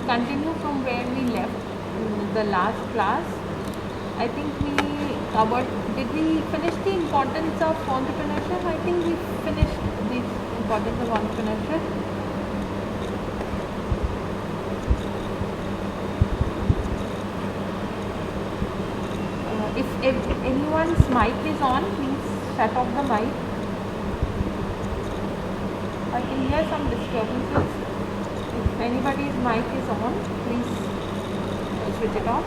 continue from where we left in the last class. I think we covered, did we finish the importance of entrepreneurship? I think we finished the importance of entrepreneurship. If anyone's mic is on, please shut off the mic. I can hear some disturbances. If anybody's mic is on, please switch it off.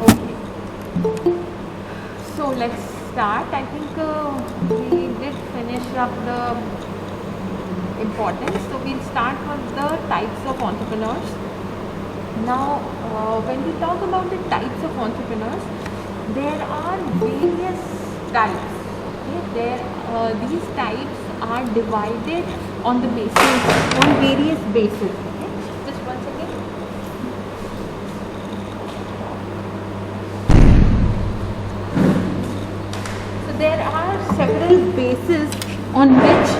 Okay. So let's start. I think we did finish up the importance. So we'll start with the types of entrepreneurs. Now, when we talk about the types of entrepreneurs, there are various types. Okay, these types are divided on various bases. Okay, just one second. So there are several bases on which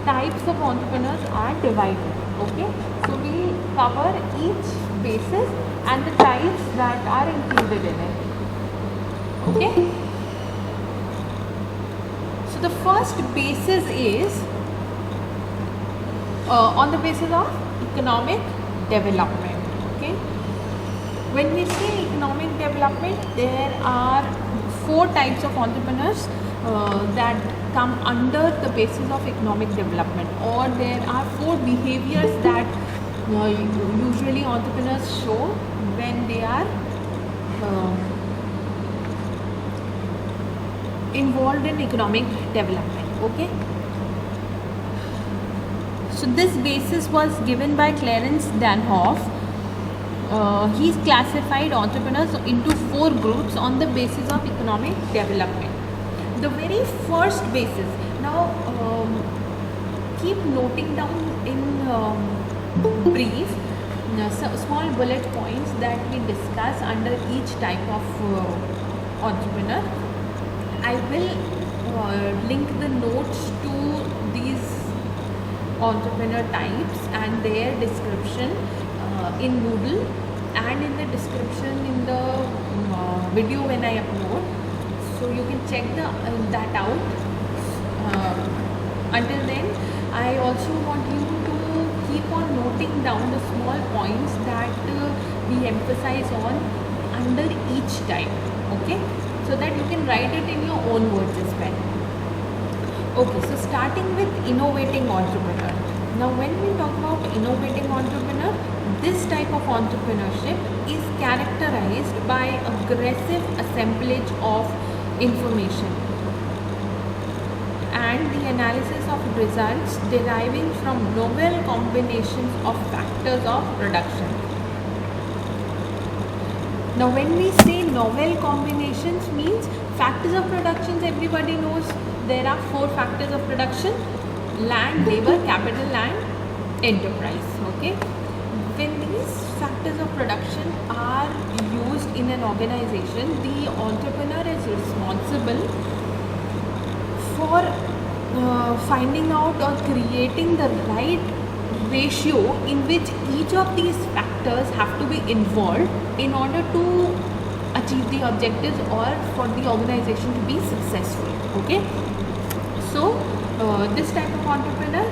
types of entrepreneurs are divided. Okay, so we cover each basis and the types that are included in it. Okay, so the first basis is on the basis of economic development. Okay, when we say economic development, there are 4 types of entrepreneurs that come under the basis of economic development, or there are 4 behaviors that usually entrepreneurs show when they are involved in economic development. Okay, so this basis was given by Clarence Danhoff. He's classified entrepreneurs into 4 groups on the basis of economic development. The very first basis, now keep noting down in brief small bullet points that we discuss under each type of entrepreneur. I will link the notes to these entrepreneur types and their description in Moodle and in the description in the video when I upload. So you can check that out. Until then, I also want you to keep on noting down the small points that we emphasize on under each type. Okay, so that you can write it in your own words as well. Okay, so starting with innovating entrepreneur. Now, when we talk about innovating entrepreneur, this type of entrepreneurship is characterized by aggressive assemblage of information and the analysis of results deriving from novel combinations of factors of production. Now, when we say novel combinations, means factors of production, everybody knows there are 4 factors of production: land, labor, capital and enterprise. Okay, when these factors of production are used in an organization, the entrepreneur is responsible for finding out or creating the right ratio in which each of these factors have to be involved in order to achieve the objectives or for the organization to be successful. Okay, so this type of entrepreneur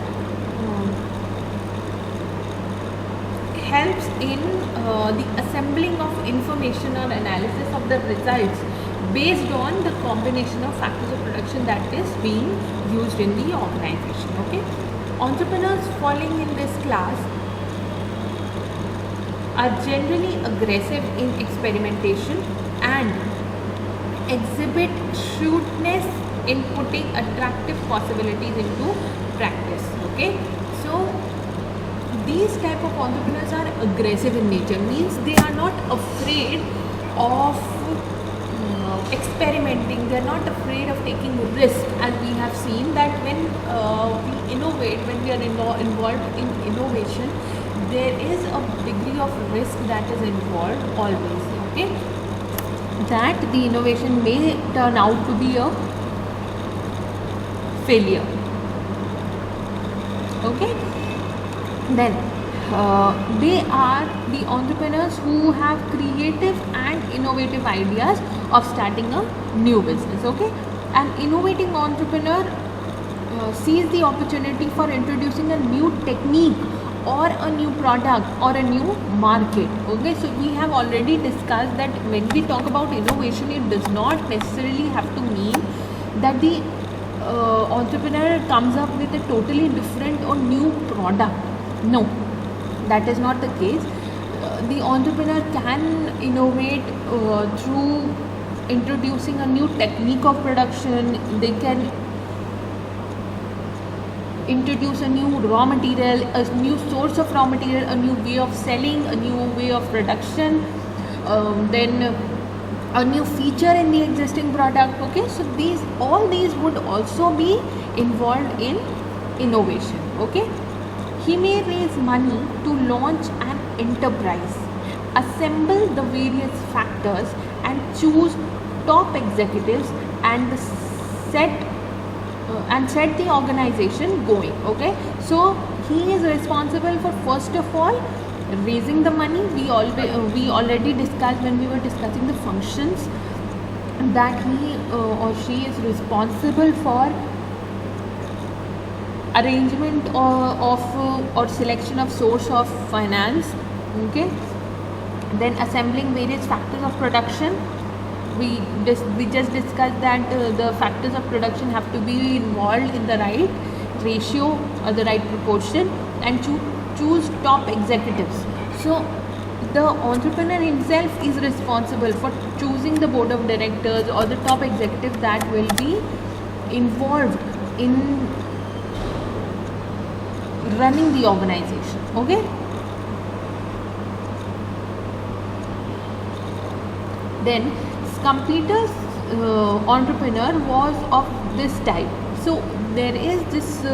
helps in the assembling of information or analysis of the results based on the combination of factors of production that is being used in the organization. Okay, entrepreneurs falling in this class are generally aggressive in experimentation and exhibit shrewdness in putting attractive possibilities into practice. Okay, so these type of entrepreneurs are aggressive in nature, means they are not afraid of experimenting, they are not afraid of taking risk. As we have seen that when we innovate, when we are involved in innovation, there is a degree of risk that is involved always. Okay, that the innovation may turn out to be a failure. Okay, then they are the entrepreneurs who have creative and innovative ideas of starting a new business. Okay, an innovating entrepreneur sees the opportunity for introducing a new technique or a new product or a new market. Okay, so we have already discussed that when we talk about innovation, it does not necessarily have to mean that the entrepreneur comes up with a totally different or new product. No, that is not the case. The entrepreneur can innovate through introducing a new technique of production. They can introduce a new raw material, a new source of raw material, a new way of selling, a new way of production, then a new feature in the existing product. Okay, so all these would also be involved in innovation. Okay, he may raise money to launch an enterprise, assemble the various factors, and choose top executives and set the organization going. Okay, so he is responsible for, first of all, raising the money. We already discussed when we were discussing the functions that he or she is responsible for arrangement or selection of source of finance. Okay, then assembling various factors of production. We just discussed that the factors of production have to be involved in the right ratio or the right proportion, and choose top executives. So the entrepreneur himself is responsible for choosing the board of directors or the top executives that will be involved in running the organization. Okay, then Scumpeter's entrepreneur was of this type. So there is this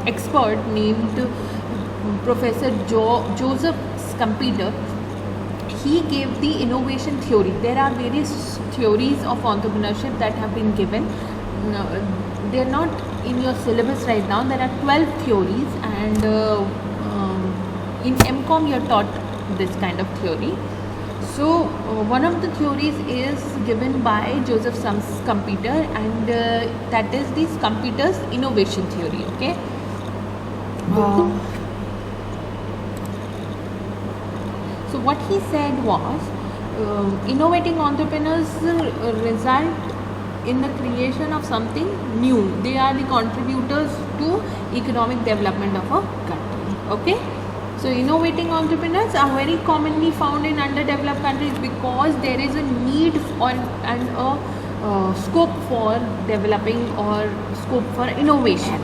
expert named Professor Joseph Scumpeter. He gave the innovation theory. There are various theories of entrepreneurship that have been given. They are not in your syllabus right now. There are 12 theories, and in MCOM you are taught this kind of theory. So one of the theories is given by Joseph Scumpeter, and that is the Scumpeter's innovation theory. Okay. So what he said was, innovating entrepreneurs result in the creation of something new. They are the contributors to economic development of a country. Okay. So innovating entrepreneurs are very commonly found in underdeveloped countries because there is a need and a scope for developing or scope for innovation.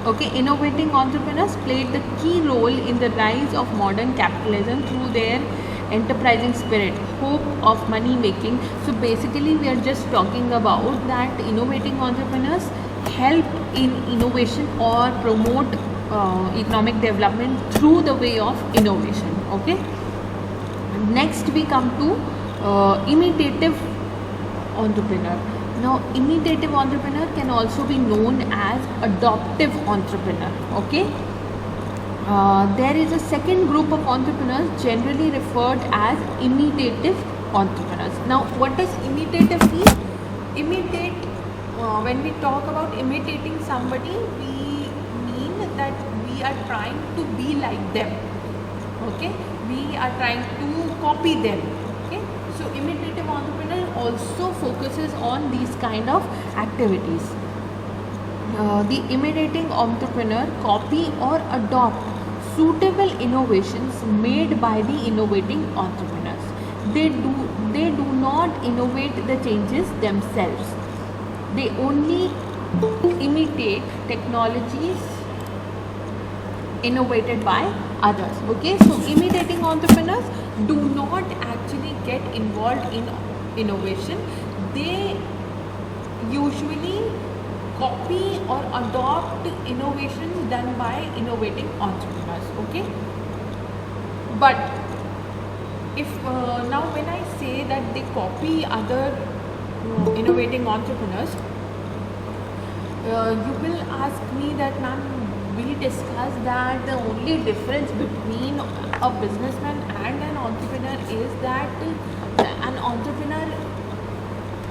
Okay, innovating entrepreneurs played the key role in the rise of modern capitalism through their enterprising spirit, hope of money making. So basically we are just talking about that innovating entrepreneurs help in innovation or promote economic development through the way of innovation. Okay, next we come to imitative entrepreneur. Now imitative entrepreneur can also be known as adoptive entrepreneur. Okay, there is a second group of entrepreneurs generally referred as imitative entrepreneurs. Now what does imitative mean? Imitate, when we talk about imitating somebody, we mean that we are trying to be like them. Okay, we are trying to copy them. Okay, so imitative entrepreneur also focuses on these kind of activities. The imitating entrepreneur copy or adopt suitable innovations made by the innovating entrepreneurs. They do not innovate the changes themselves. They only imitate technologies innovated by others. Okay, so imitating entrepreneurs do not actually get involved in innovation. They usually copy or adopt innovations done by innovating entrepreneurs. Okay, but if now when I say that they copy other innovating entrepreneurs, you will ask me that, ma'am, we discussed that the only difference between a businessman and an entrepreneur is that an entrepreneur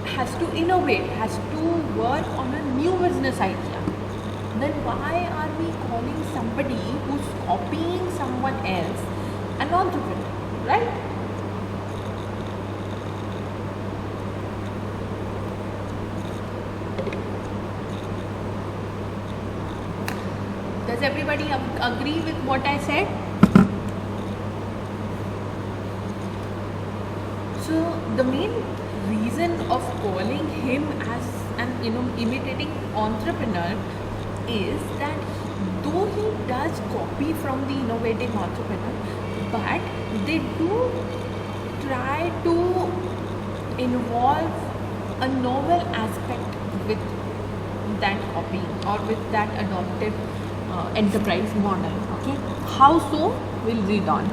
has to innovate, has to work on a new business idea. Then why are we calling somebody who's copying someone else an entrepreneur, right? Does everybody agree with what I said? So the main reason of calling him as an imitating entrepreneur is that though he does copy from the innovating entrepreneur, but they do try to involve a novel aspect with that copy or with that adoptive enterprise model. Okay, how so? We'll read on.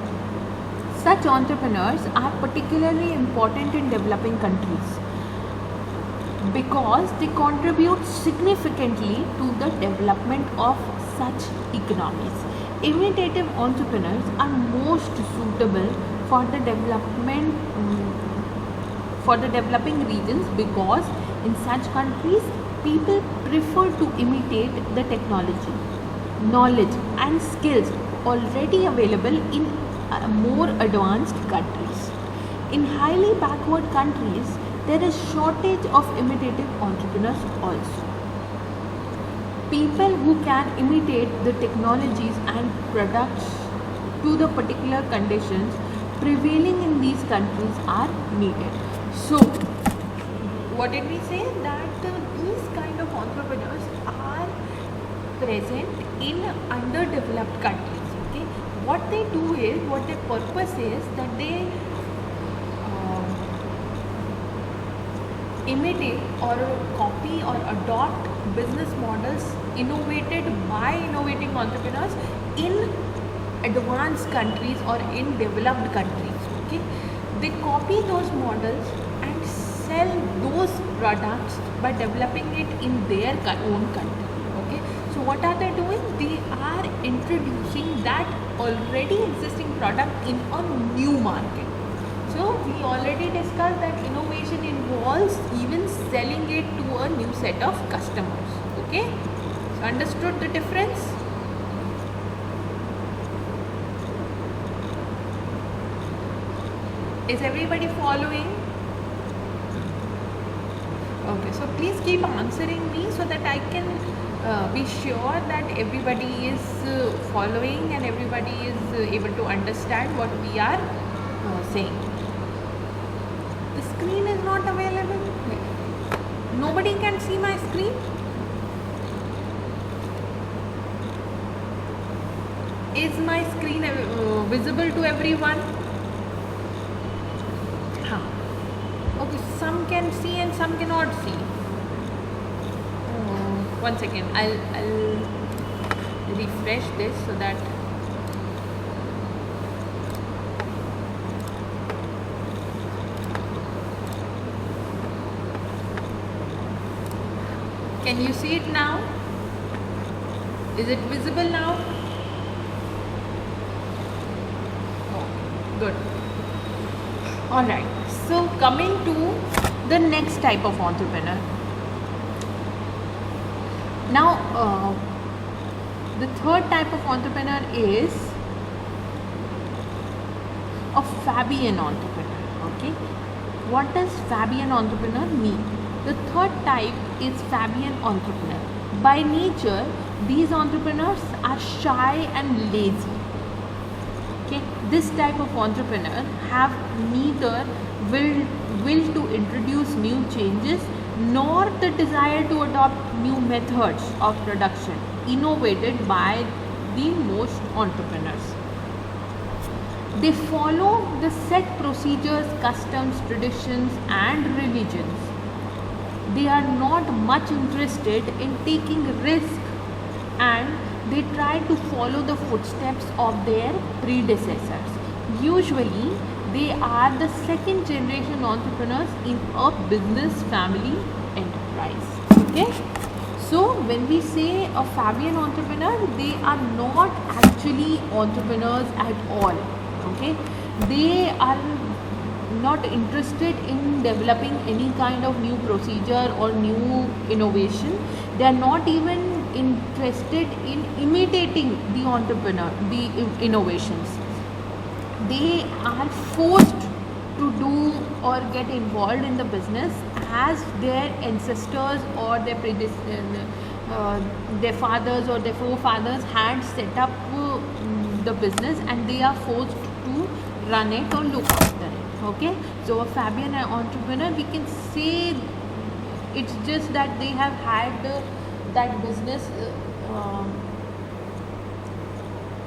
Such entrepreneurs are particularly important in developing countries because they contribute significantly to the development of such economies. Imitative entrepreneurs are most suitable for the developing regions because in such countries people prefer to imitate the technology, knowledge and skills already available in more advanced countries. In highly backward countries, there is shortage of imitative entrepreneurs also. People who can imitate the technologies and products to the particular conditions prevailing in these countries are needed. So, what did we say? That these kind of entrepreneurs are present in underdeveloped countries. Okay, what they do is, what their purpose is, that they imitate or copy or adopt business models innovated by innovating entrepreneurs in advanced countries or in developed countries. Okay, they copy those models and sell those products by developing it in their own country. Okay, so what are they doing? They are introducing that already existing product in a new market. So we already discussed that innovation involves even selling it to a new set of customers. Okay, so understood the difference? Is everybody following? Okay, so please keep answering me so that I can be sure that everybody is following and everybody is able to understand what we are saying. The screen is not available. Nobody can see my screen. Is my screen visible to everyone? Okay, some can see and some cannot see. One second, I'll refresh this so that can you see it now? Is it visible now? Oh, good. Alright, so coming to the next type of entrepreneur. Now, the third type of entrepreneur is a Fabian entrepreneur. Okay, what does Fabian entrepreneur mean? The third type is Fabian entrepreneur. By nature, these entrepreneurs are shy and lazy. Okay, this type of entrepreneur have neither will to introduce new changes nor the desire to adopt new methods of production innovated by the most entrepreneurs. They follow the set procedures, customs, traditions and religions. They are not much interested in taking risk and they try to follow the footsteps of their predecessors. Usually They are the second generation entrepreneurs in a business family enterprise. Okay, so when we say a Fabian entrepreneur, they are not actually entrepreneurs at all. Okay, they are not interested in developing any kind of new procedure or new innovation. They are not even interested in imitating the entrepreneur, the innovations. They are forced to do or get involved in the business as their ancestors or their fathers or their forefathers had set up the business, and they are forced to run it or look after it. Okay, so a Fabian entrepreneur, we can say it's just that they have had that business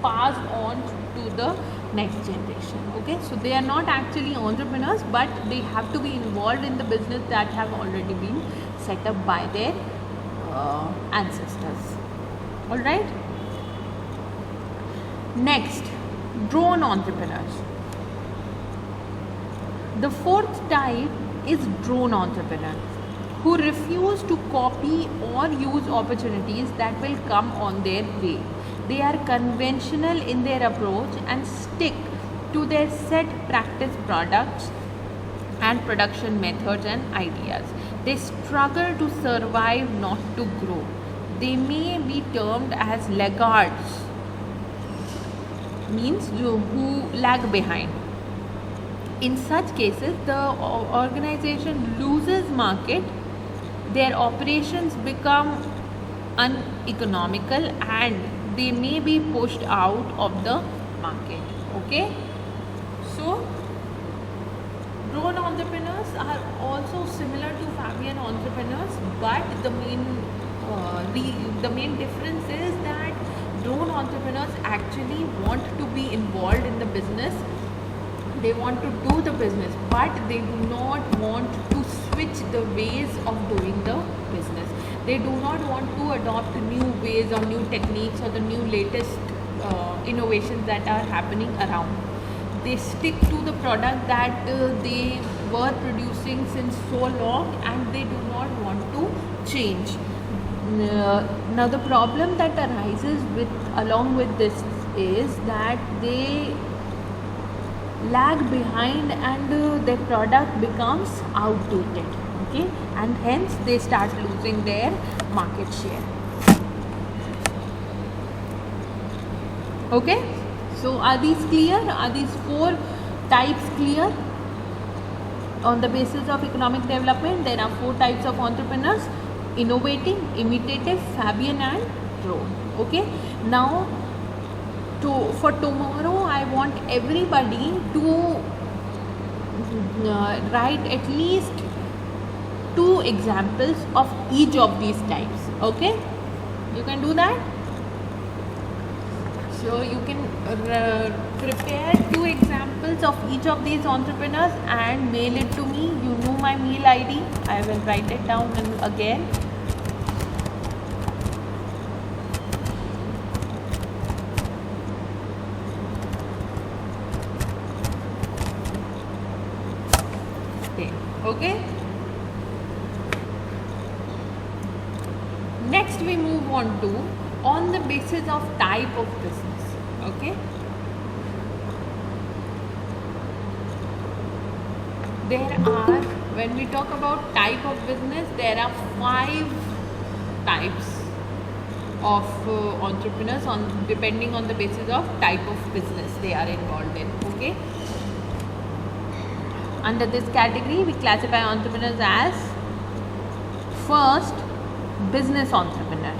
passed on to the next generation. Okay, so they are not actually entrepreneurs, but they have to be involved in the business that have already been set up by their ancestors. All right, next, drone entrepreneurs. The fourth type is drone entrepreneurs, who refuse to copy or use opportunities that will come on their way. They are conventional in their approach and stick to their set practice products and production methods and ideas. They struggle to survive, not to grow. They may be termed as laggards, means who lag behind. In such cases, the organization loses market, their operations become uneconomical, and they may be pushed out of the market. Okay, so drone entrepreneurs are also similar to Fabian entrepreneurs, but the main difference is that drone entrepreneurs actually want to be involved in the business. They want to do the business, but they do not want to switch the ways of doing the business. They do not want to adopt new ways or new techniques or the new latest innovations that are happening around. They stick to the product that they were producing since so long, and they do not want to change. Now the problem that arises along with this is that they lag behind, and their product becomes outdated. Okay, and hence they start losing their market share. Okay, so are these clear? Are these four types clear? On the basis of economic development, there are four types of entrepreneurs: innovating, imitative, Fabian, and drone. Okay, now for tomorrow, I want everybody to write at least 2 examples of each of these types. Okay, you can do that. So you can prepare 2 examples of each of these entrepreneurs and mail it to me. You know my mail ID. I will write it down again. Okay. Next we move on the basis of type of business. Okay. When we talk about type of business, there are 5 types of entrepreneurs depending on the basis of type of business they are involved in. Okay. Under this category, we classify entrepreneurs as first, business entrepreneur.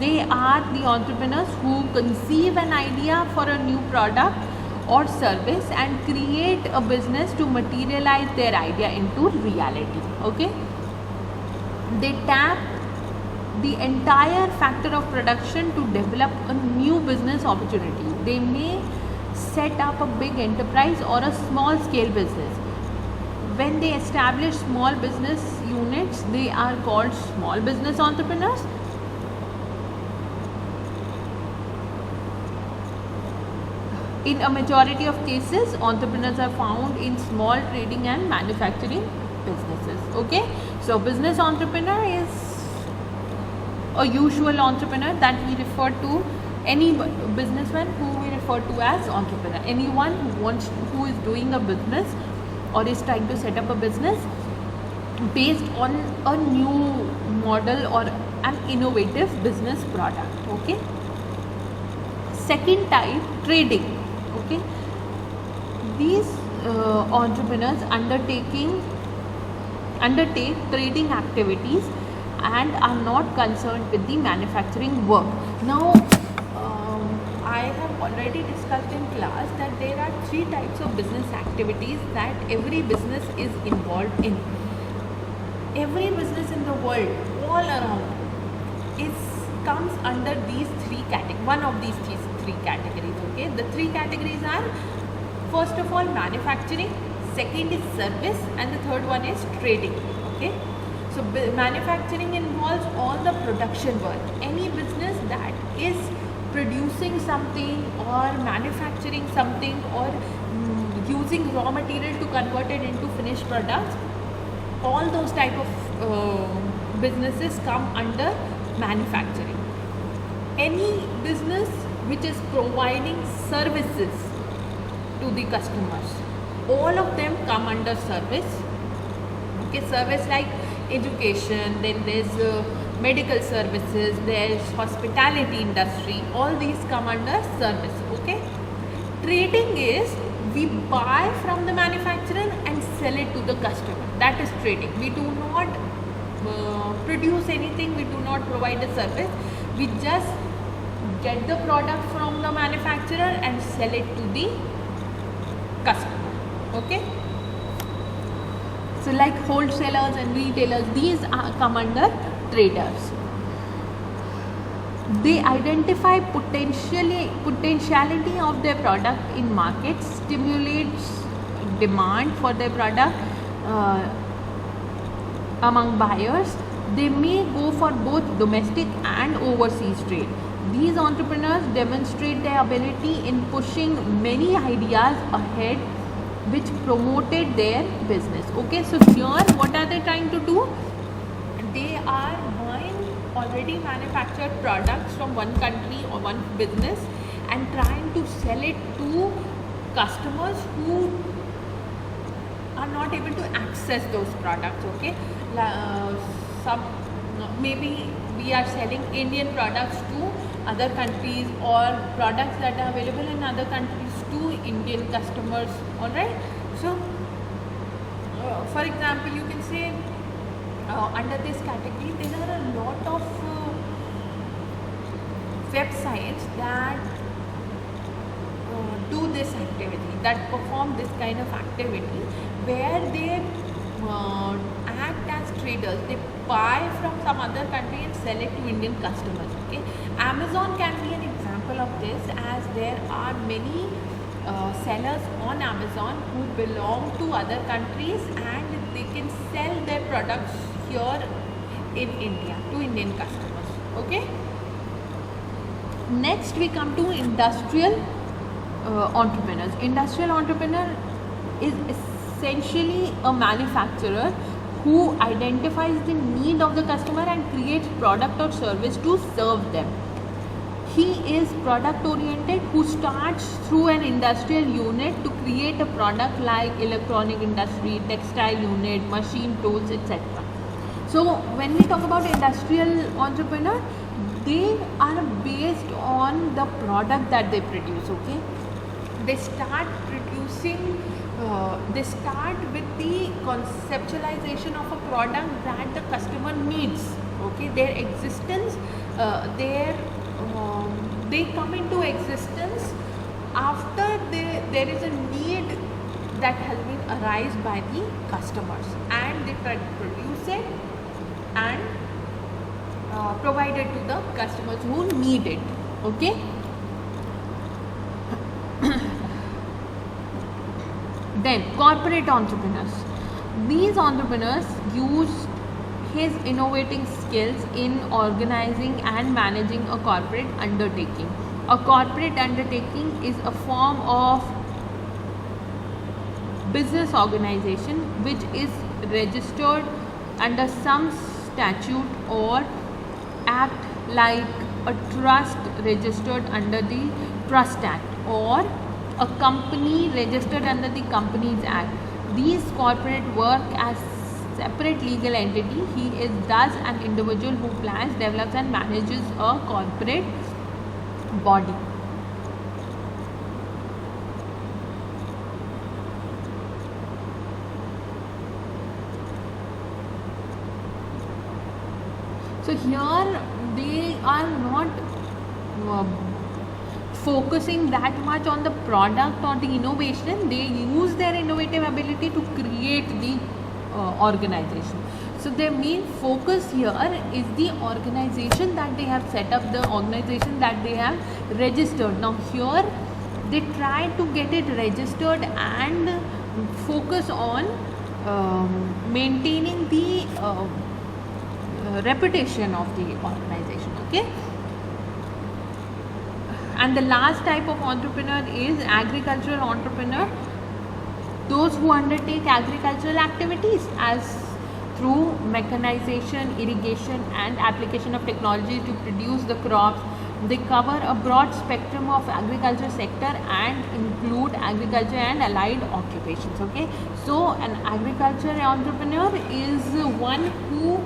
They are the entrepreneurs who conceive an idea for a new product or service and create a business to materialize their idea into reality. Okay, they tap the entire factor of production to develop a new business opportunity. They may set up a big enterprise or a small scale business. When they establish small business units, they are called small business entrepreneurs. In a majority of cases, entrepreneurs are found in small trading and manufacturing businesses. Okay, so business entrepreneur is a usual entrepreneur that we refer to, any businessman who we refer to as entrepreneur. Anyone who is doing a business or is trying to set up a business based on a new model or an innovative business product. Okay. Second type, trading. Okay, these entrepreneurs undertake trading activities and are not concerned with the manufacturing work. Now, I have already discussed in class that there are three types of business activities that every business is involved in. Every business in the world, all around, comes under these three categories. One of these three categories. Okay, the three categories are, first of all, manufacturing, second is service, and the third one is trading. Okay, so manufacturing involves all the production work. Any business that is producing something or manufacturing something or using raw material to convert it into finished products, all those type of businesses come under manufacturing. Any business which is providing services to the customers, all of them come under service. Okay, service like education, then there's medical services, there's hospitality industry, all these come under service. Okay, trading is we buy from the manufacturer and sell it to the customer. That is trading. We do not produce anything, we do not provide a service, we just get the product from the manufacturer and sell it to the customer. Okay, so like wholesalers and retailers, these come under traders. They identify potentiality of their product in markets, stimulates demand for their product among buyers. They may go for both domestic and overseas trade. These entrepreneurs demonstrate their ability in pushing many ideas ahead which promoted their business. Okay, so here what are they trying to do? They are buying already manufactured products from one country or one business and trying to sell it to customers who are not able to access those products. Okay, maybe we are selling Indian products to other countries or products that are available in other countries to Indian customers. Alright, so for example, you can say under this category there are a lot of websites that do this activity, that perform this kind of activity, where they act as traders. They buy from some other country and sell it to Indian customers. Okay, Amazon can be an example of this, as there are many sellers on Amazon who belong to other countries and they can sell their products here in India to Indian customers. Okay, next we come to industrial entrepreneurs. Industrial entrepreneur is essentially a manufacturer who identifies the need of the customer and creates product or service to serve them. He is product oriented, who starts through an industrial unit to create a product like electronic industry, textile unit, machine tools, etc. So when we talk about industrial entrepreneur, they are based on the product that they produce. Okay, they start producing, they start with the conceptualization of a product that the customer needs. Okay, their existence, they come into existence after there is a need that has been arised by the customers, and they try to produce it and provide it to the customers who need it. Okay, then corporate entrepreneurs. These entrepreneurs use his innovating skills in organizing and managing a corporate undertaking. A corporate undertaking is a form of business organization which is registered under some statute or act, like a trust registered under the Trust Act, or a company registered under the Companies Act. These corporate work as separate legal entity. He is thus an individual who plans, develops and manages a corporate body. So here they are not focusing that much on the product or the innovation. They use their innovative ability to create the organization. So their main focus here is the organization that they have set up, the organization that they have registered. Now here they try to get it registered and focus on maintaining the reputation of the organization. Okay. And the last type of entrepreneur is agricultural entrepreneur. Those who undertake agricultural activities as through mechanization, irrigation and application of technology to produce the crops. They cover a broad spectrum of agriculture sector and include agriculture and allied occupations. Okay, so an agriculture entrepreneur is one who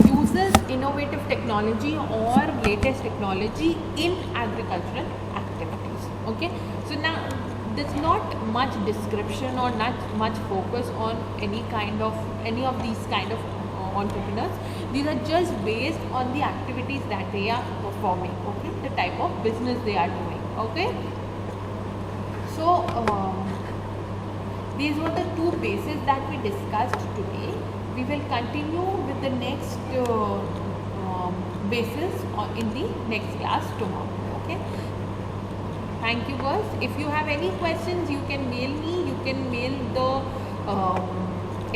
uses innovative technology or latest technology in agricultural activities. Okay, so now there's not much description or not much focus on any of these kind of entrepreneurs. These are just based on the activities that they are performing. Okay, the type of business they are doing. Okay, so these were the two bases that we discussed today. We will continue with the next basis in the next class tomorrow. Okay, thank you guys. If you have any questions, you can mail me. You can mail the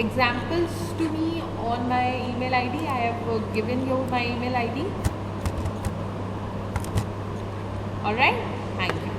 examples to me on my email ID. I have given you my email ID. Alright, thank you.